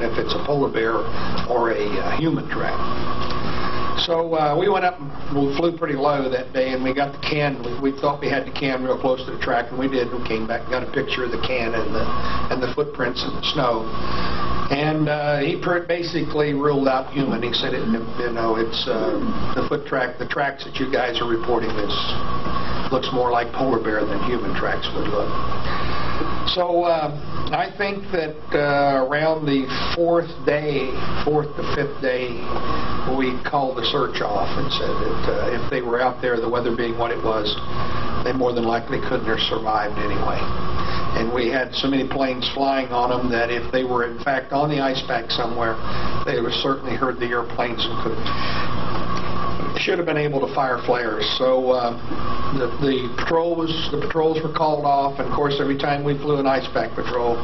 different if it's a polar bear or a human track. So we went up and we flew pretty low that day, and we got the can. We thought we had the can real close to the track, and we did. We came back and got a picture of the can and the footprints in the snow. And he basically ruled out human. He said, it's the tracks that you guys are reporting looks more like polar bear than human tracks would look. So I think that around the fourth to fifth day, we called the search off and said that if they were out there, the weather being what it was, they more than likely couldn't have survived anyway. And we had so many planes flying on them that if they were in fact on the ice pack somewhere, they would have certainly heard the airplanes and should have been able to fire flares. So the patrols were called off, and of course every time we flew an ice pack patrol,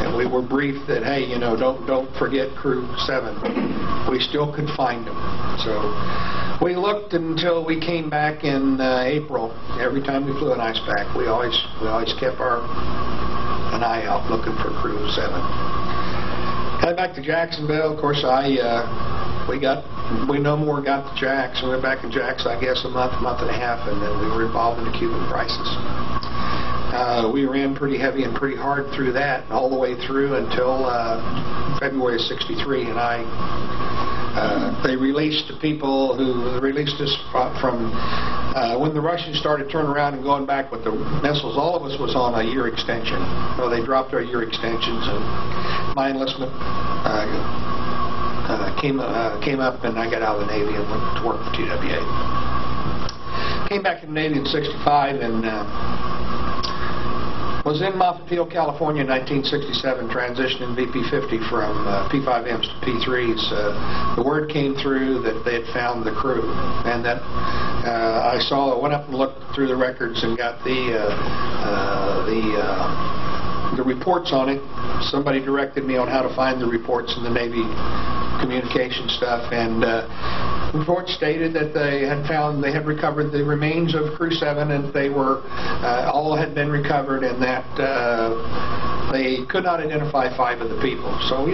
and we were briefed that, hey, don't forget Crew 7. We still could find them. So we looked until we came back in April. Every time we flew an ice pack, we always kept an eye out looking for Crew 7. Got back to Jacksonville. Of course, we no more got to Jax. We went back to Jax, I guess, a month and a half, and then we were involved in the Cuban crisis. We ran pretty heavy and pretty hard through that, all the way through until February of '63, and they released the people who released us from when the Russians started turning around and going back with the missiles. All of us was on a year extension. So they dropped our year extensions, and my enlistment came up, and I got out of the Navy and went to work for TWA. Came back to the Navy in '65 and was in Moffett Field, California in 1967, transitioning vp-50 from P5Ms to P3s. The word came through that they had found the crew, and that I went up and looked through the records and got the reports on it. Somebody directed me on how to find the reports in the Navy communication stuff, and the report stated that they had recovered the remains of Crew 7, and they were all had been recovered, and that they could not identify 5 of the people. So we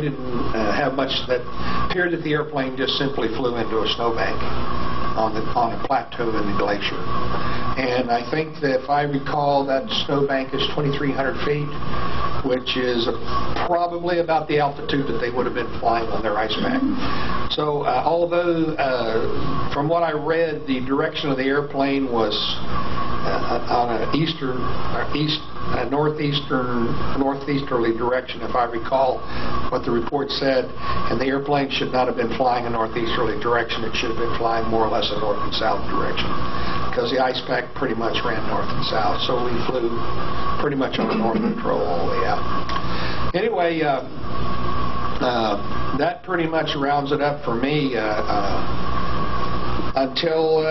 didn't have much that appeared that the airplane just simply flew into a snowbank on a plateau in the glacier. And I think that if I recall, that snowbank is 2,300 feet, which is probably about the altitude that they would have been flying on their ice pack. So although from what I read, the direction of the airplane was on a northeasterly direction, if I recall what the report said, and the airplane should not have been flying a northeasterly direction. It should have been flying more or less a north and south direction, because the ice pack pretty much ran north and south, so we flew pretty much on a north control all the way out. Anyway, that pretty much rounds it up for me until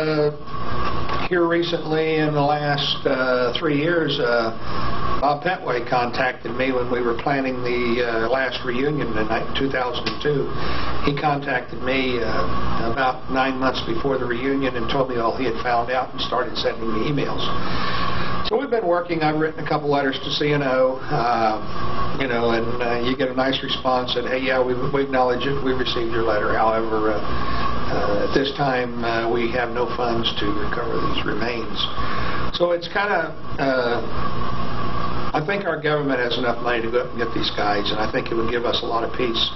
here recently in the last 3 years. Bob Petway contacted me when we were planning the last reunion in 2002. He contacted me about 9 months before the reunion and told me all he had found out and started sending me emails. So we've been working. I've written a couple letters to CNO, and you get a nice response that, hey, yeah, we acknowledge it. We received your letter. However, at this time, we have no funds to recover these remains. So it's kind of... I think our government has enough money to go up and get these guys, and I think it would give us a lot of peace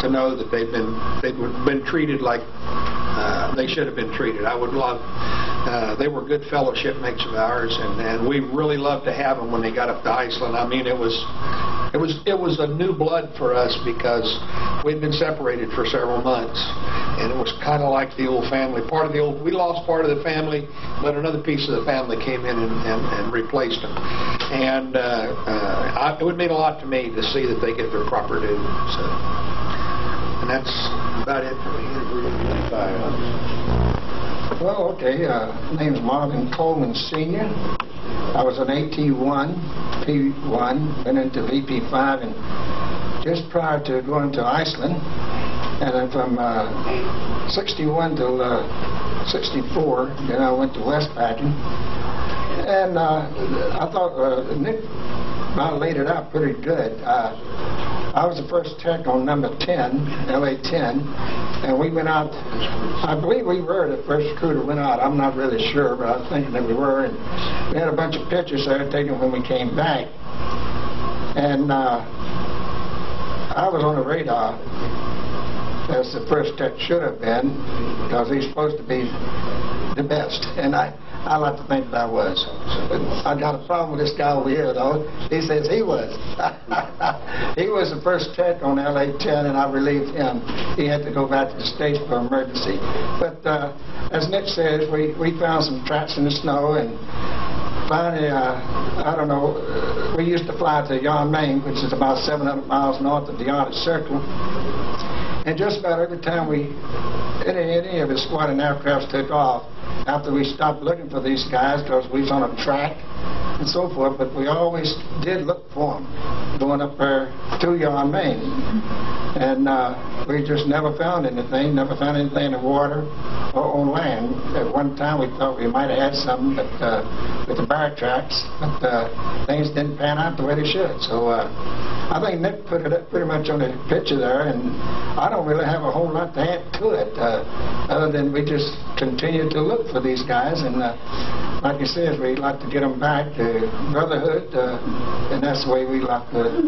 to know that they've been treated like they should have been treated. I would love. They were good fellowship mates of ours, and we really loved to have them when they got up to Iceland. I mean, it was a new blood for us because we'd been separated for several months, and it was kind of like the old family. We lost part of the family, but another piece of the family came in and replaced them. And it would mean a lot to me to see that they get their proper due. So, and that's about it for me. Well, okay. Name's Marvin Coleman Sr. I was an AT1, P1, went into vp-5, and just prior to going to Iceland, and then from 61 till 64, then I went to Westpacking, and I thought Nick about laid it out pretty good. I was the first tech on number 10, LA-10, and we went out. I believe we were the first crew that went out. I'm not really sure, but I was thinking that we were. And we had a bunch of pictures there taken when we came back. And I was on the radar, as the first tech should have been, because he's supposed to be the best. And I like to think that I was. I got a problem with this guy over here, though. He says he was. He was the first tech on LA-10, and I relieved him. He had to go back to the States for emergency. But as Nick says, we found some tracks in the snow, and finally, I don't know, we used to fly to Yon, Maine, which is about 700 miles north of the Arctic Circle. And just about every time any of his squadron aircrafts took off, after we stopped looking for these guys because we was on a track and so forth, but we always did look for them going up there to Yon, Maine. And we just never found anything in the water or on land. At one time we thought we might have had something, but with the bear tracks, but things didn't pan out the way they should. So I think Nick put it up pretty much on the picture there, and I don't really have a whole lot to add to it, other than we just continue to look for these guys, and like he says, we like to get them back to brotherhood, and that's the way we like to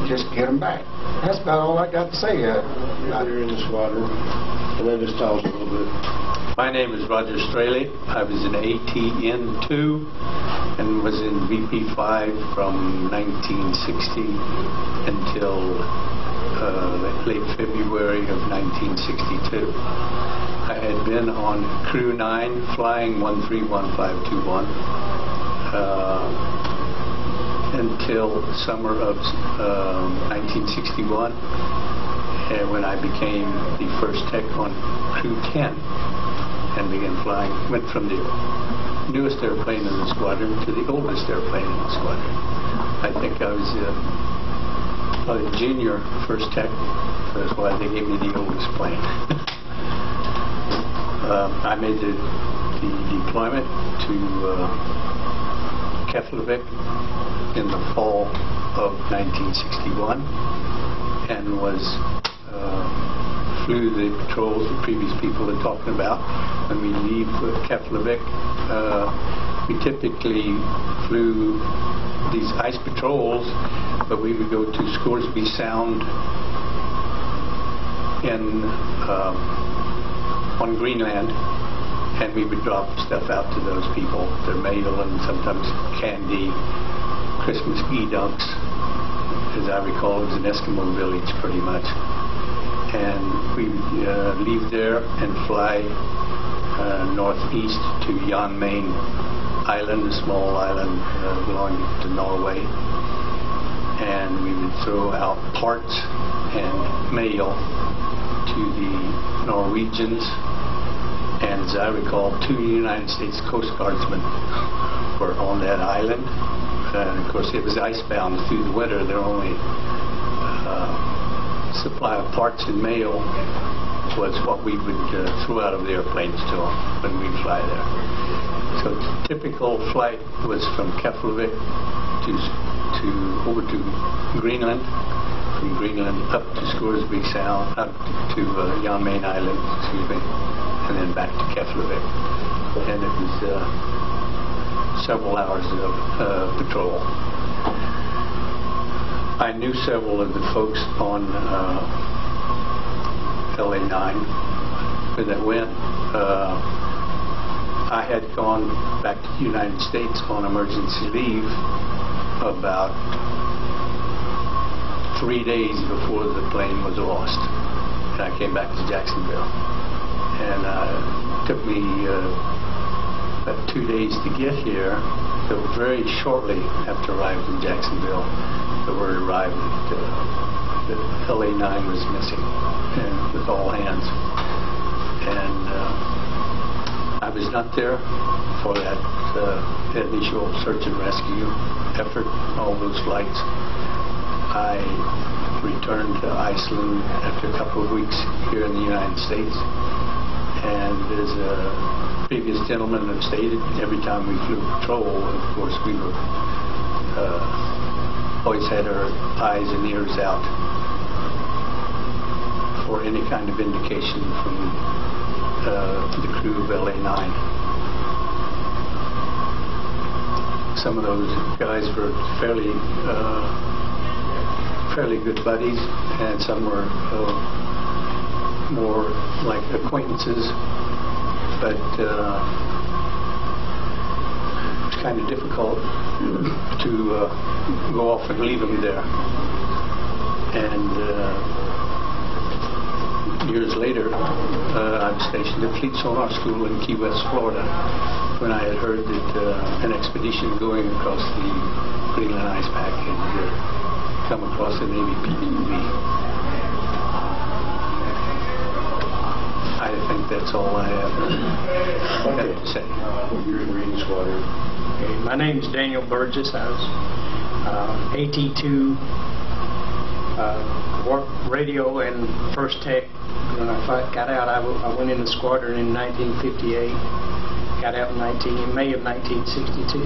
just get them back. That's about all I got to say. You're in the squadron, and then just tell us a little bit. My name is Roger Straley. I was in ATN-2 and was in vp-5 from 1960 until late February of 1962. I had been on Crew 9 flying 131521 until summer of 1961, when I became the first tech on Crew 10 and began flying. Went from the newest airplane in the squadron to the oldest airplane in the squadron. I think I was probably a junior first tech, so that's why they gave me the oldest plane. I made the deployment to Keflavik in the fall of 1961 and flew the patrols the previous people are talking about. When we leave Keflavik, we typically flew these ice patrols, but we would go to Scoresby Sound on Greenland, and we would drop stuff out to those people, their mail and sometimes candy, Christmas e-dunks. As I recall, it was an Eskimo village pretty much. And we would leave there and fly northeast to Yon, Maine Island, a small island belonging to Norway. And we would throw out parts and mail to the Norwegians. And as I recall, 2 United States Coast Guardsmen were on that island. And of course, it was icebound through the winter. Their only supply of parts and mail was what we would throw out of the airplanes to them when we fly there. So the typical flight was from Keflavik over to Greenland, from Greenland up to Scoresby Sound, up to Yon, Maine Island, and then back to Keflavik. And it was several hours of patrol. I knew several of the folks on LA-9 that went. I had gone back to the United States on emergency leave about 3 days before the plane was lost. And I came back to Jacksonville. And it took me about 2 days to get here. So very shortly after arriving in Jacksonville, the word arrived that LA-9 was missing, and with all hands. And I was not there for that initial search and rescue effort, all those flights. I returned to Iceland after a couple of weeks here in the United States. And as a previous gentleman have stated, every time we flew patrol, of course, we were always had our eyes and ears out or any kind of indication from the crew of LA-9. Some of those guys were fairly good buddies, and some were more like acquaintances, but it's kind of difficult to go off and leave them there. And years later, I was stationed at Fleet Sonar School in Key West, Florida, when I had heard that an expedition going across the Greenland ice pack had come across the Navy PPV. I think that's all I have to say. You're in Marine Squadron. Okay, my name is Daniel Burgess. I was AT2 radio and first tech. When I got out, I went in the squadron in 1958. Got out in May of 1962.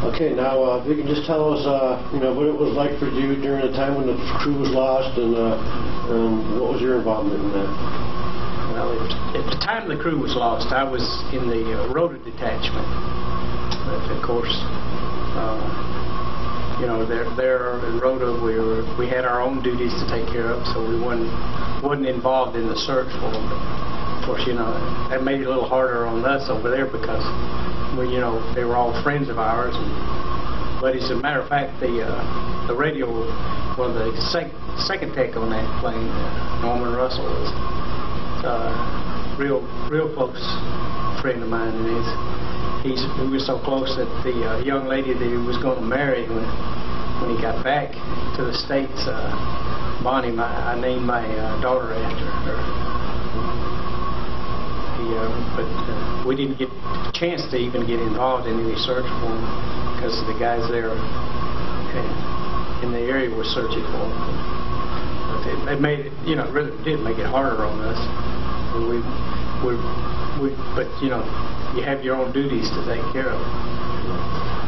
Okay, now if you can just tell us, what it was like for you during the time when the crew was lost, and what was your involvement in that? Well, at the time the crew was lost, I was in the rotor detachment. But of course, there in Rota, we had our own duties to take care of, so we wasn't involved in the search for them. But of course, that made it a little harder on us over there because they were all friends of ours and buddies. As a matter of fact, the radio, well, the second tech on that plane, Norman Russell, was a real close friend of mine, and we were so close that the young lady that he was going to marry, when he got back to the States, Bonnie, I named my daughter after her. But we didn't get a chance to even get involved in any search for him because the guys there in the area were searching for him. But it made it, really did make it harder on us. But you have your own duties to take care of.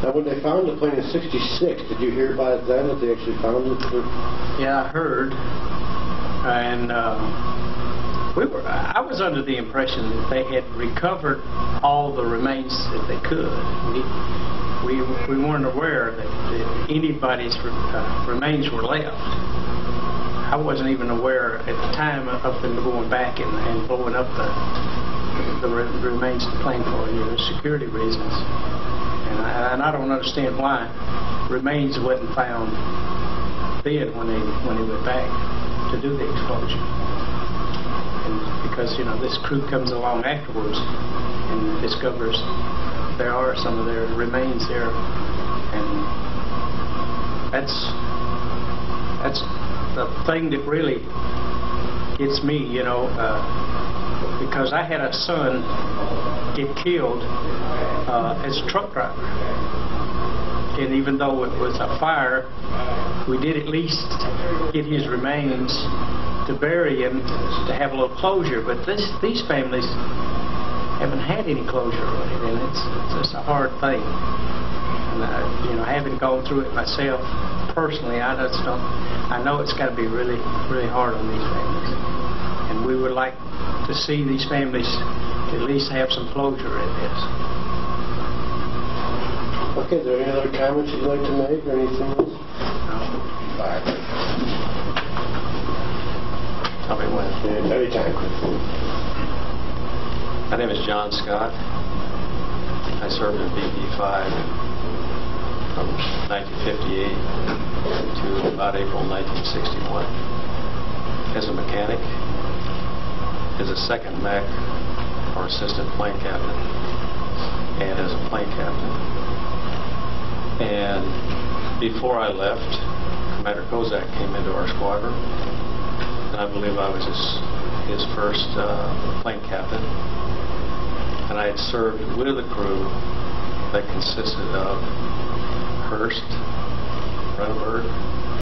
Now, when they found the plane in '66, did you hear about it then, that they actually found it? Yeah, I heard. And I was under the impression that they had recovered all the remains that they could. We weren't aware that anybody's remains were left. I wasn't even aware at the time of them going back and blowing up the remains of the plane for security reasons. And I don't understand why remains wasn't found then when they went back to do the explosion. And because this crew comes along afterwards and discovers there are some of their remains there, and that's the thing that really gets me, because I had a son get killed as a truck driver, and even though it was a fire, we did at least get his remains to bury him, to have a little closure. But these families haven't had any closure on it, and it's just a hard thing. And I haven't gone through it myself personally. I know it's got to be really, really hard on these families, and we would like to see these families at least have some closure in this. Okay, is there any other comments you'd like to make or anything else? No. Tell me when. Anytime. My name is John Scott. I served in vp-5 from 1958 to about April 1961 as a mechanic, as a second mech or assistant plane captain, and as a plane captain. And before I left, Commander Kozak came into our squadron, and I believe I was his first plane captain. And I had served with a crew that consisted of Hurst, Renneberg,